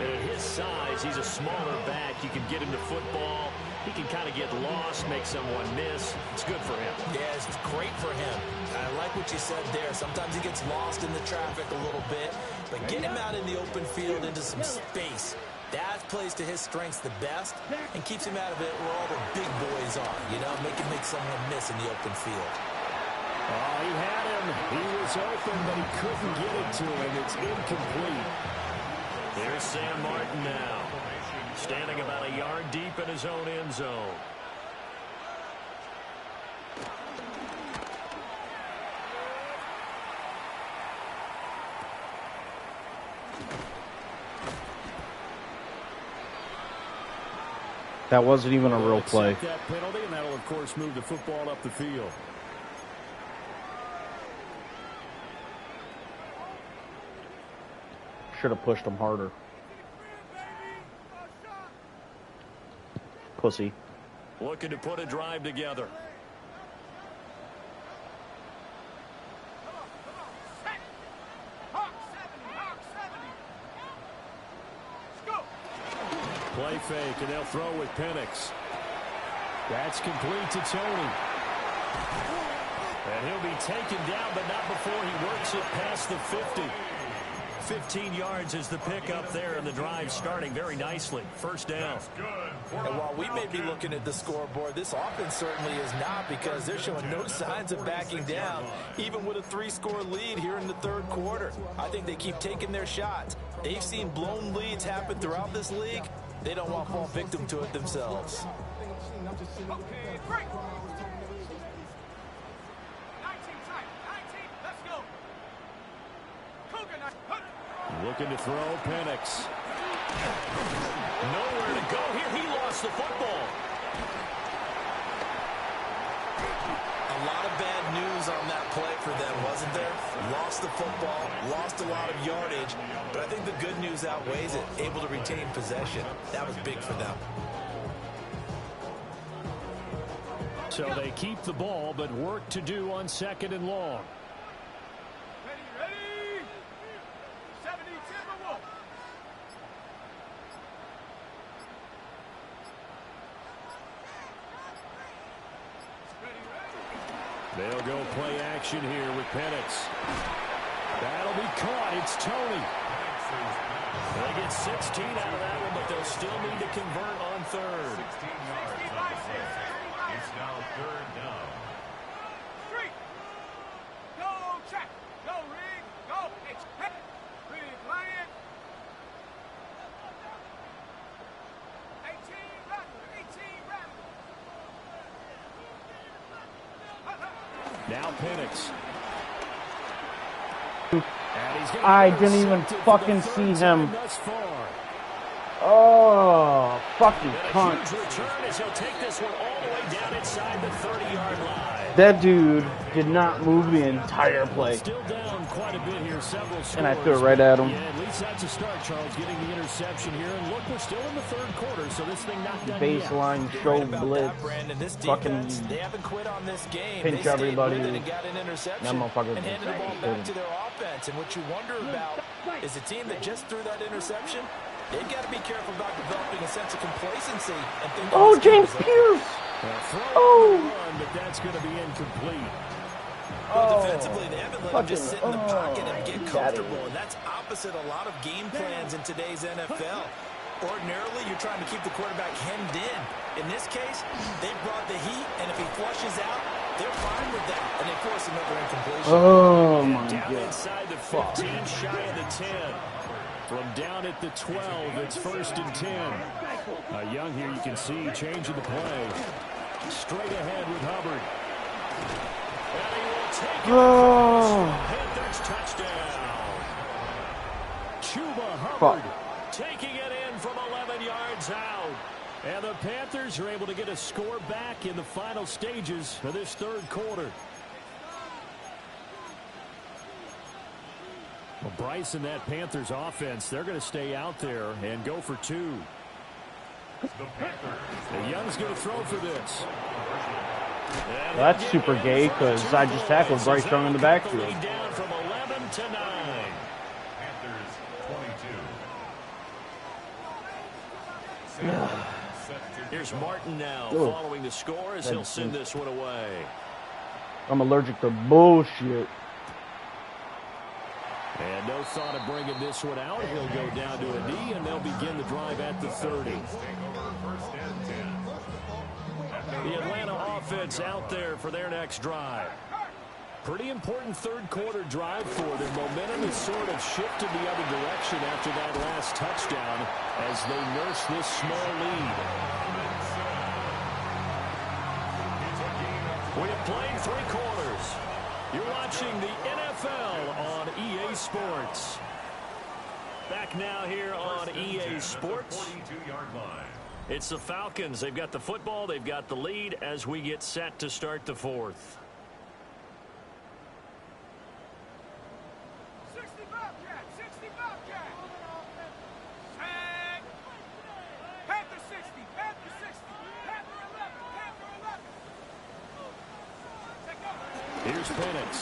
And at his size, he's a smaller back. You can get him to football. He can kind of get lost, make someone miss. It's good for him. Yeah, it's great for him. I like what you said there. Sometimes he gets lost in the traffic a little bit. But get him out in the open field into some space. That plays to his strengths the best and keeps him out of it where all the big boys are. You know, make someone miss in the open field. Oh, he had him. He was open, but he couldn't get it to him. It's incomplete. There's Sam Martin now, standing about a yard deep in his own end zone. That wasn't even a real play. That penalty, and that'll, of course, move the football up the field. Should have pushed him harder. Pussy. Looking to put a drive together. Play fake, and they'll throw with Penix. That's complete to Tony. And he'll be taken down, but not before he works it past the 50. 15 yards is the pickup there, and the drive starting very nicely. First down. And while we may be looking at the scoreboard, this offense certainly is not, because they're showing no signs of backing down, even with a 3-score lead here in the 3rd quarter. I think they keep taking their shots. They've seen blown leads happen throughout this league. They don't want to fall victim to it themselves. Okay, break. 19 tight. 19, let's go. Looking to throw, Penix. Nowhere to go here. He lost the football. A lot of bad news on that play for them, wasn't there? Lost the football, lost a lot of yardage, but I think the good news outweighs it. Able to retain possession. That was big for them. So they keep the ball, but work to do on 2nd and long. Ready? 70 Timberwolves. They'll go play action here with Penix. That'll be caught. It's Tony. They get 16 out of that one, but they'll still need to convert on 3rd. 16 yards on the play. It's now 3rd down. Street. Go check. Go rig. Go pitch. Rig lion. 18 run. 18 run. Now Penix. I didn't even fucking see him. Oh, fucking cunt. Huge return as he'll take this one all the way down inside the 30-yard line. That dude did not move the entire play. Still down quite a bit here, several scores. And I threw it right at him. Yeah, at least that's a start, Charles, getting the interception here. And look, we're still in the 3rd quarter, so this thing not done yet. Baseline show blitz. This fucking defense, they haven't quit on this game. pinch they everybody. And got an interception That motherfucker and handed the ball back to their offense. And what you wonder about is a team that just threw that interception. They've got to be careful about developing a sense of complacency. And think Oh, James Pierce! Oh! Run, but that's going to be incomplete. Well, defensively, they haven't let him just sit in the pocket and get Daddy. comfortable. And that's opposite a lot of game plans in today's NFL. Ordinarily, you're trying to keep the quarterback hemmed in. In this case, they brought the heat, and if he flushes out, they're fine with that. And they force another incompletion. Oh, my Down God. inside the 15, shy of the 10. From down at the 12, it's 1st and 10. Young here, you can see, changing the play. Straight ahead with Hubbard. And he will taken for Panthers touchdown. Chuba Hubbard taking it in from 11 yards out. And the Panthers are able to get a score back in the final stages of this third quarter. Well, Bryce and that Panthers offense, they're going to stay out there and go for two. The Young's going to throw for this. Well, that's super gay because I just tackled Bryce Young in the backfield. Down from 11 to 9. Panthers 22. Here's Martin now following the score as he'll send this one away. I'm allergic to bullshit. And no thought of bringing this one out. He'll go down to a knee, and they'll begin the drive at the 30. The Atlanta offense out there for their next drive. Pretty important third quarter drive for them. Momentum has sort of shifted the other direction after that last touchdown as they nurse this small lead. We have played 3 quarters. You're watching the NFL on EA Sports. Back now here on EA Sports. It's the Falcons. They've got the football. They've got the lead as we get set to start the fourth. 60 Bobcat, 60 Bobcat. Tag. Panther 60, Panther 60, Panther 11, Panther 11. Take over. Here's Penix.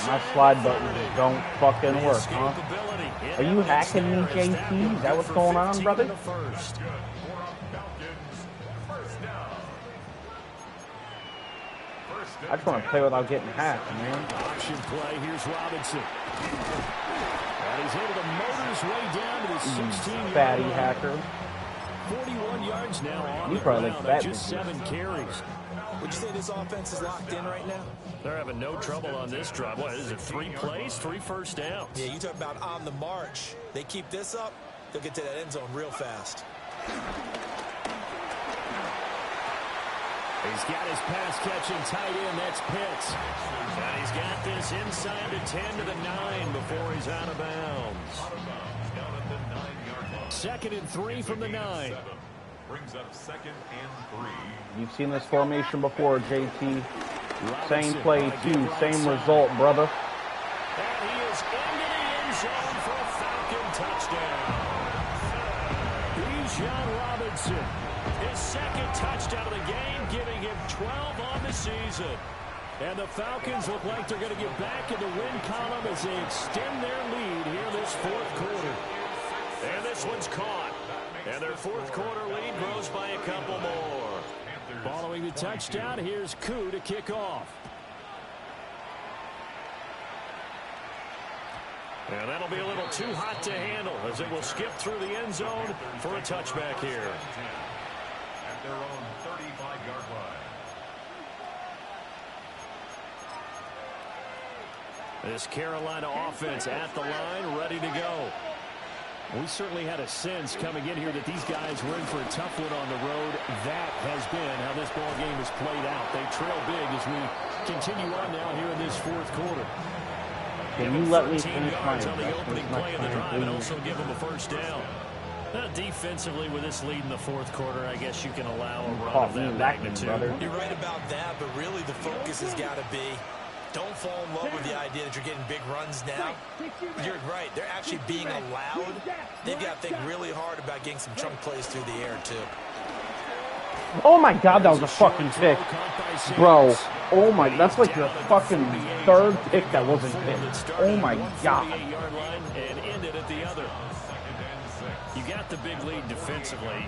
My slide buttons don't fucking work, huh? Are you hacking me, JT? Is that what's going on, brother? I just want to play without getting hacked, man. Option play. Here's Robinson. And he's able to motor his way down to the 16-yard fatty line. hacker. 41 yards now on You the probably ground. like Just 7 carries. Would you say this offense is locked in right now? They're having no trouble on this drive. What is it, 3 plays, 3 first downs? Yeah, you talk about on the march. They keep this up, they'll get to that end zone real fast. He's got his pass-catching tight end. That's Pitts. And he's got this inside the 10 to the 9 before he's out of bounds. 2nd and 3 from the 9. Brings up 2nd and 3. You've seen this formation before, JT. Same Robinson, play, too. Same result, brother. And he is into the end zone for a Falcon touchdown. Bijan Robinson, his 2nd touchdown of the game, giving him 12 on the season. And the Falcons look like they're going to get back in the win column as they extend their lead here this 4th quarter. And this one's caught. And their 4th quarter lead grows by a couple more. Following the touchdown, here's Koo to kick off. And that'll be a little too hot to handle as it will skip through the end zone for a touchback here. At their own 35-yard line. This Carolina offense at the line, ready to go. We certainly had a sense coming in here that these guys were in for a tough one on the road. That has been how this ball game has played out. They trail big as we continue on now here in this 4th quarter. Can you let me finish my on the opening play of the drive and please? also give them a first down. Defensively, with this lead in the 4th quarter, I guess you can allow a run of that magnitude. You're right about that, but really the focus has got to be don't fall in love with the idea that you're getting big runs now. You're right. They're actually being allowed. They've got to think really hard about getting some chunk plays through the air, too. Oh, my God, that was a fucking pick. Bro, oh, my, that's like the fucking 3rd pick that wasn't picked. Oh, my God. And ended at the other. You got the big lead defensively.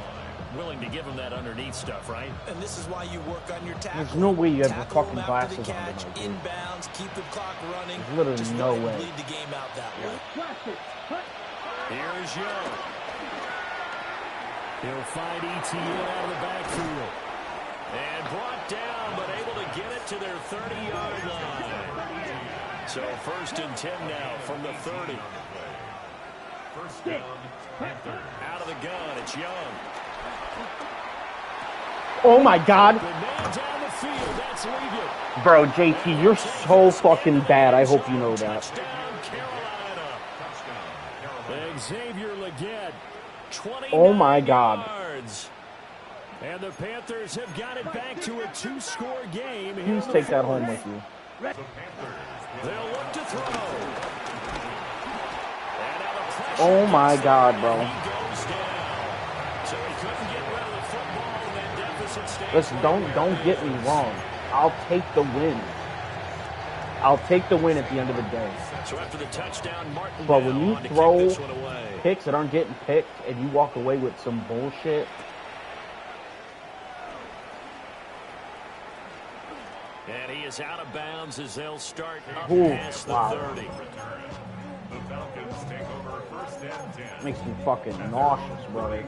Willing to give them that underneath stuff, right? And this is why you work on your tackle. There's no way you have your Tackle fucking them after glasses the on catch, tonight, dude. inbounds, keep the clock running. There's literally Just no let him way. bleed the game out that way. Here's Young. He'll find ETN out of the backfield. And brought down, but able to get it to their 30-yard line. So 1st and 10 now from the 30. First down, Panthers. Out of the gun, it's Young. Oh my God. The man down the field, that's Ligon. Bro, JT, you're so fucking bad. I hope you know that. Touchdown, Carolina. Xavier Legette, 29 Oh my God. yards. And the Panthers have got it back to a 2-score game. Please take that home with you. They'll look to throw. And out of pressure, Oh my God, bro. he goes down. So he couldn't get rid of the football, and that deficit stays. Listen, don't get me wrong. I'll take the win. I'll take the win at the end of the day. So after the touchdown, Martin But when you on to kick throw this one away. picks that aren't getting picked and you walk away with some bullshit, And he is out of bounds as they'll start up Ooh, past the wow. 30. The Falcons take over first and 10. makes me fucking nauseous, brother.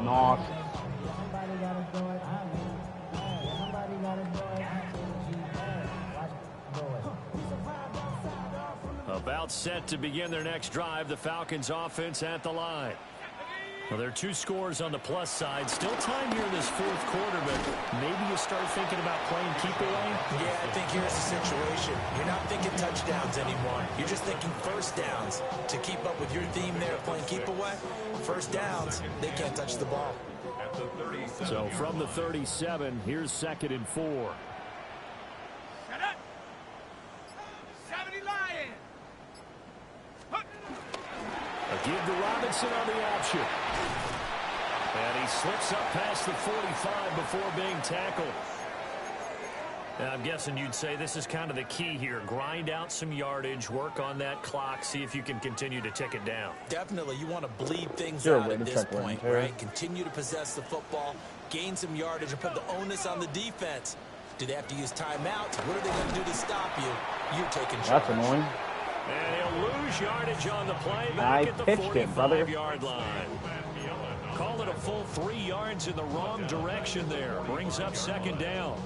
Nauseous. Somebody gotta do it. Somebody gotta do it. Watch do it. About set to begin their next drive, the Falcons offense at the line. Well, there are 2 scores on the plus side. Still time here in this fourth quarter, but maybe you start thinking about playing keep away. Yeah, I think here's the situation. You're not thinking touchdowns anymore. You're just thinking first downs. To keep up with your theme there of playing keep away, first downs, they can't touch the ball. At the 37. So from the 37, here's 2nd and 4. Shut up. 70 Lions. A give to Robinson on the option. And he slips up past the 45 before being tackled. And I'm guessing you'd say this is kind of the key here. Grind out some yardage, work on that clock, see if you can continue to tick it down. Definitely, you want to bleed things Sure, out way at to this check point, wear and tear. right? Continue to possess the football, gain some yardage, and put the onus on the defense. Do they have to use timeouts? What are they going to do to stop you? You're taking charge. That's annoying. And he'll lose yardage on the play I back at the pitched it, brother. 45-yard line. Call it a full 3 yards in the wrong direction there. Brings up 2nd down.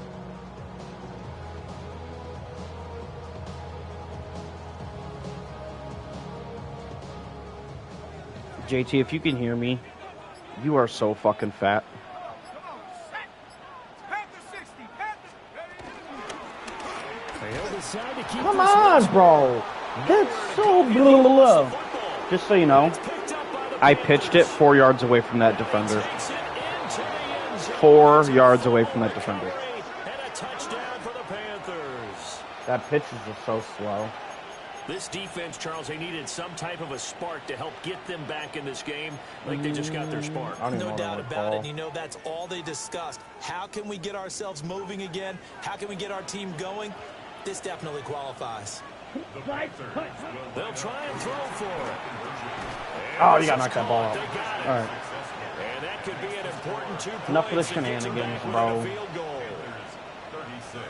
JT, if you can hear me, you are so fucking fat. Come on, set. Panther 60. Panther. They'll decide to keep Come this on, one. bro. That's so blah, blah, blah. Just so you know, I pitched it 4 yards away from that defender. 4 yards away from that defender. And a touchdown for the Panthers. That pitch is just so slow. This defense, Charles, they needed some type of a spark to help get them back in this game like they just got their spark. I don't even No know doubt what to about it, call. and you know that's all they discussed. How can we get ourselves moving again? How can we get our team going? This definitely qualifies. They'll try and throw for it. Oh, you gotta knock that ball out. They got it. All right. And that could be an important 2 points. Enough of this to get them shenanigans, back bro. within a field goal. 36.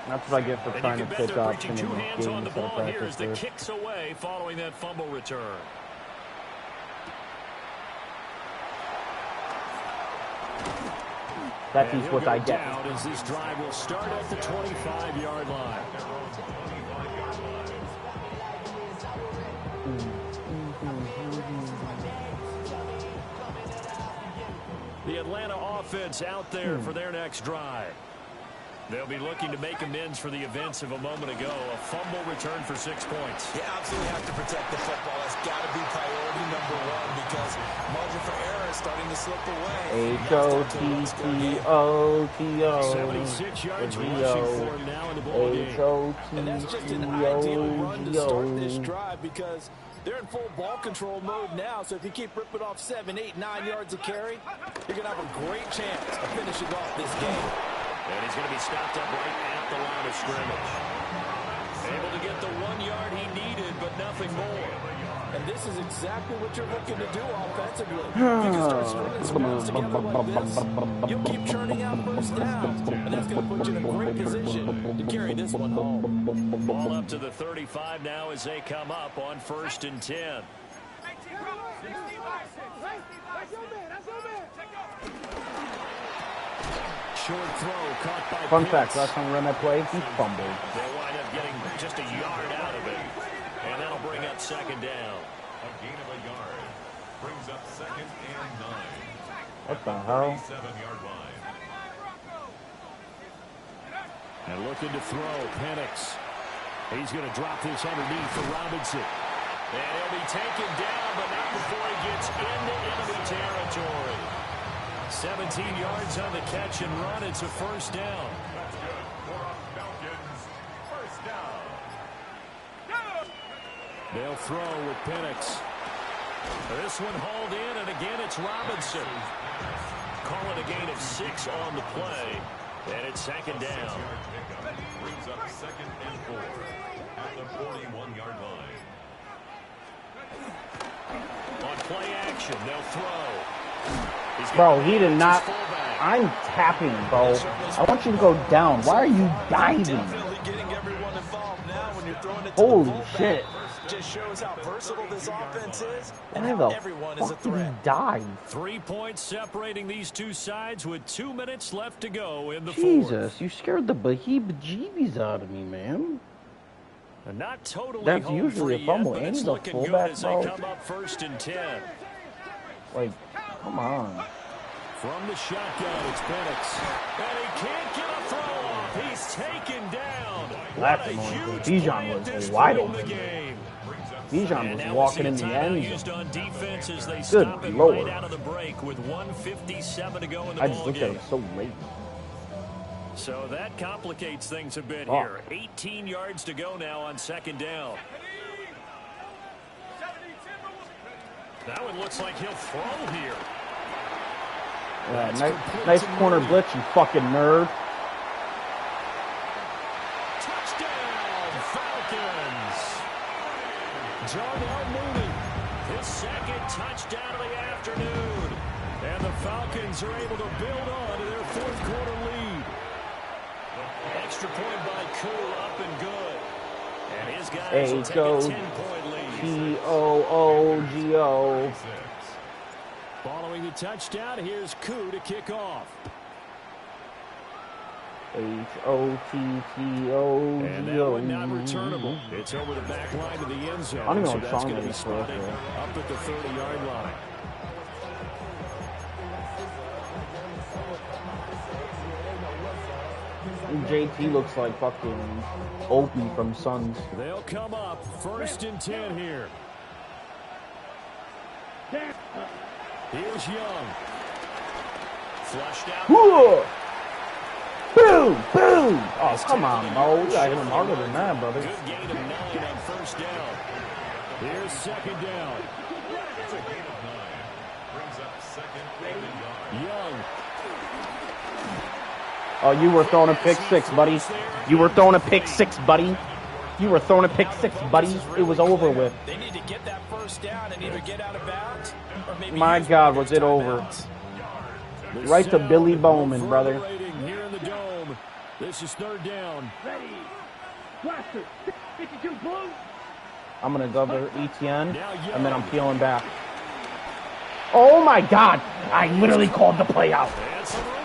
That's what I get for And trying you to can bet pitch they're option reaching in 2 this hands game on the instead of ball here practice as the first. kicks away following that fumble return. That And is he'll what go I get. down as this drive will start at the 25-yard line. The Atlanta offense out there for their next drive. They'll be looking to make amends for the events of a moment ago. A fumble return for 6 points. You absolutely have to protect the football. That's got to be priority number 1 because margin for error is starting to slip away. H-O-T-T-O-T-O. 76 yards rushing for him now in the ball game. And that's just an ideal run to start this H-O-T-T-O. drive because they're in full ball control mode now. So if you keep ripping off 7, 8, 9 yards of carry, you're going to have a great chance of finishing off this game. And he's going to be stopped up right at the line of scrimmage. Able to get the 1 yard he needed, but nothing more. And this is exactly what you're looking to do offensively. If you can start stringing scrambles together like this, you'll keep churning out first downs. And that's going to put you in a great position to carry this one home. Ball up to the 35 now as they come up on 1st and 10. 19 cover. 60 by 6. 60 by 6. That's your man. That's your man. Check out. Short throw caught by Fun Pitts. fact, last time we ran that play, he fumbled. They'll wind up getting just a yard out of it. And that'll bring up second down. A gain of a yard. Brings up 2nd and 9. What the hell? 37-yard line. And looking to throw, Penix. He's going to drop this underneath for Robinson. And he'll be taken down, but not before he gets into enemy territory. 17 yards on the catch and run. It's a first down. That's good for our Falcons. First down. They'll throw with Penix. This one hauled in, and again it's Robinson. Call it a gain of 6 on the play. And it's second down. 6-yard pickup brings up 2nd and 4 at the 41-yard line. On play action, they'll throw. Bro, he did not. I'm tapping, bro. I want you to go down. Why are you diving? Definitely getting everyone involved now when you're throwing it to Holy the fullback. shit. Just shows how versatile this offense is and Why how the everyone is a fuck did he threat. dive? 3 points separating these two sides with 2 minutes left to go in the Jesus, you scared the beheeb-jeebies out of me, man. fourth. Not totally That's home usually a free fumble, yet, but and it's he's a looking fullback, good as bro. they come up 1st and 10. Like, come on. From the shotgun, it's Penix. And he can't get a throw off. He's taken down. That's What a annoying. huge Bijan play at was this wide point in open. the game. Bijan And was now walking we'll in see the a timeout end used zone. on defense as they Good stop it Lord. right out of the break with 1:57 to go in the I just ball looked at game. him so late. So that complicates things a bit Oh. here. 18 yards to go now on second down. That one looks like he'll throw here. Yeah, nice corner blitz, you fucking nerd. Touchdown, Falcons. Jarnell Mooney, his second touchdown of the afternoon. And the Falcons are able to build on to their fourth quarter lead. Extra point by Koo, up and good. And his guys will take a 10-point lead. T-O-O-G-O. Following the touchdown, here's Koo to kick off. H-O-T-T-O-G-O. And that one not returnable. It's over the back line of the end zone. I don't even know so what that's song going to that be is for, spotted bro. up at the 30-yard line. JT looks like fucking Opie from Sons. They'll come up 1st and 10 here. Here's Young. Flushed out. Whoa! Boom! Boom! Oh, come on, Mo. You gotta hit him harder than that, brother. Good gain of 9 on first down. Here's second down. It's a gain of 9. Brings up 2nd and a yard. Young. Oh, you were throwing a pick six, buddy. You were throwing a pick six, buddy. You were throwing a pick six, buddy. It was over with. They need to get that first down and either get out of bounds or maybe My use God, one was of it those over. timeouts. Right to Billy Bowman, brother. Here in the dome. This is 3rd down. Ready. Blaster. 52 blue. I'm going to go to ETN, and then I'm peeling back. Oh, my God. I literally called the play out.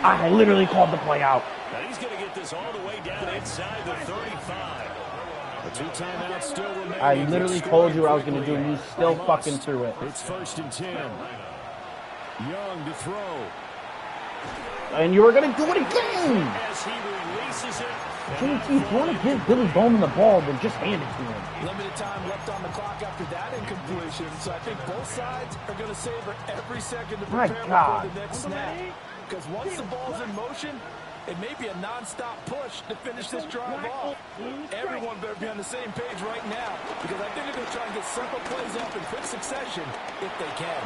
I literally called the play out. Now he's going to get this all the way down inside the 35. The 2 timeouts still remain. I literally told you what I was going to do, and you still fucking threw it. It's 1st and 10. Young to throw. And you were going to do it again. As he releases it. JT, if you want to give Billy Bowman the ball, then just hand it to him. Limited time left on the clock after that incompletion, so I think both sides are going to savor every second to My prepare God. for the next snap. Because once the ball's in motion, it may be a non-stop push to finish this drive off. Everyone better be on the same page right now, because I think they're going to try and get several plays up in quick succession if they can.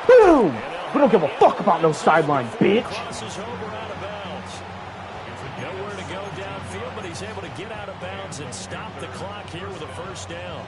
Boom! We don't give a fuck about no sideline, bitch. Crosses over out of bounds. Nowhere to go downfield, but he's able to get out of bounds and stop the clock here with a first down.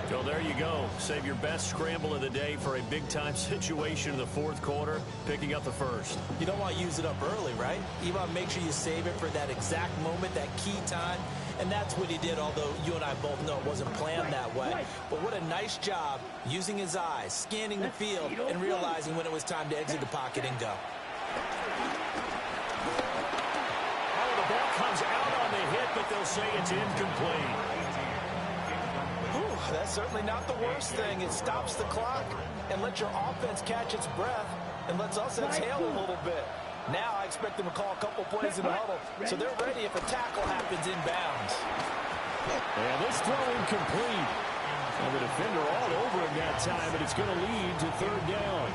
So there you go. Save your best scramble of the day for a big-time situation in the fourth quarter, picking up the first. You don't want to use it up early, right? You want to make sure you save it for that exact moment, that key time. And that's what he did, although you and I both know it wasn't planned that way. But what a nice job using his eyes, scanning the field, and realizing when it was time to exit the pocket and go. Oh, the ball comes out on the hit, but they'll say it's incomplete. Who That's certainly not the worst thing. It stops the clock and lets your offense catch its breath and lets us exhale a little bit. Now I expect them to call a couple plays in the huddle, so they're ready if a tackle happens inbounds. And this throw incomplete. And the defender all over him that time, but it's going to lead to third down.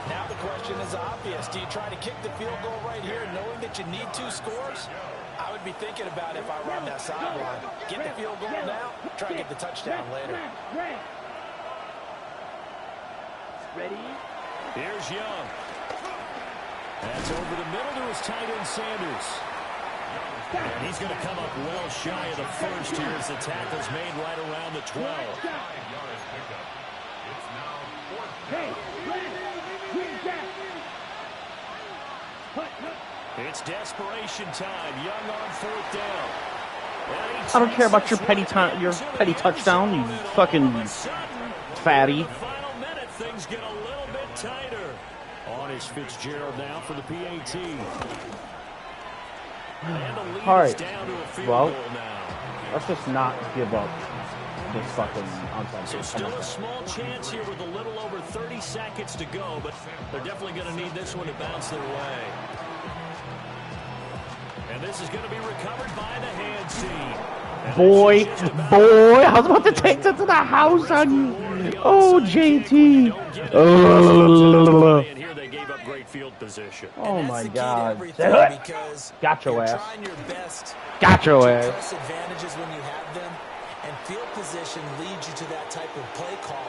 Now the question is obvious. Do you try to kick the field goal right here knowing that you need 2 scores? I would be thinking about it if I were on that sideline. Get the field goal now, try to get the touchdown later. Ready? Here's Young. That's over the middle to his tight end Sanders. And he's going to come up well shy of the first here as the tackle's made right around the 12. Hey, it's desperation time. Young on 4th down. I don't care about your petty touchdown, you fucking fatty. Final minute, things get a little bit tighter. On is Fitzgerald now for the PAT. All right, Down to a field well, goal now. let's just not give up this fucking onside. So still a small chance here with a little over 30 seconds to go, but they're definitely going to need this one to bounce their way. And this is going to be recovered by the hand team. Boy, I was about to take that to the house on you. Oh, JT. And here they gave up great field position. Oh, my God. Because Got your ass. trying your best Got your to ass. press advantages when you have them, and field position leads you to that type of play call.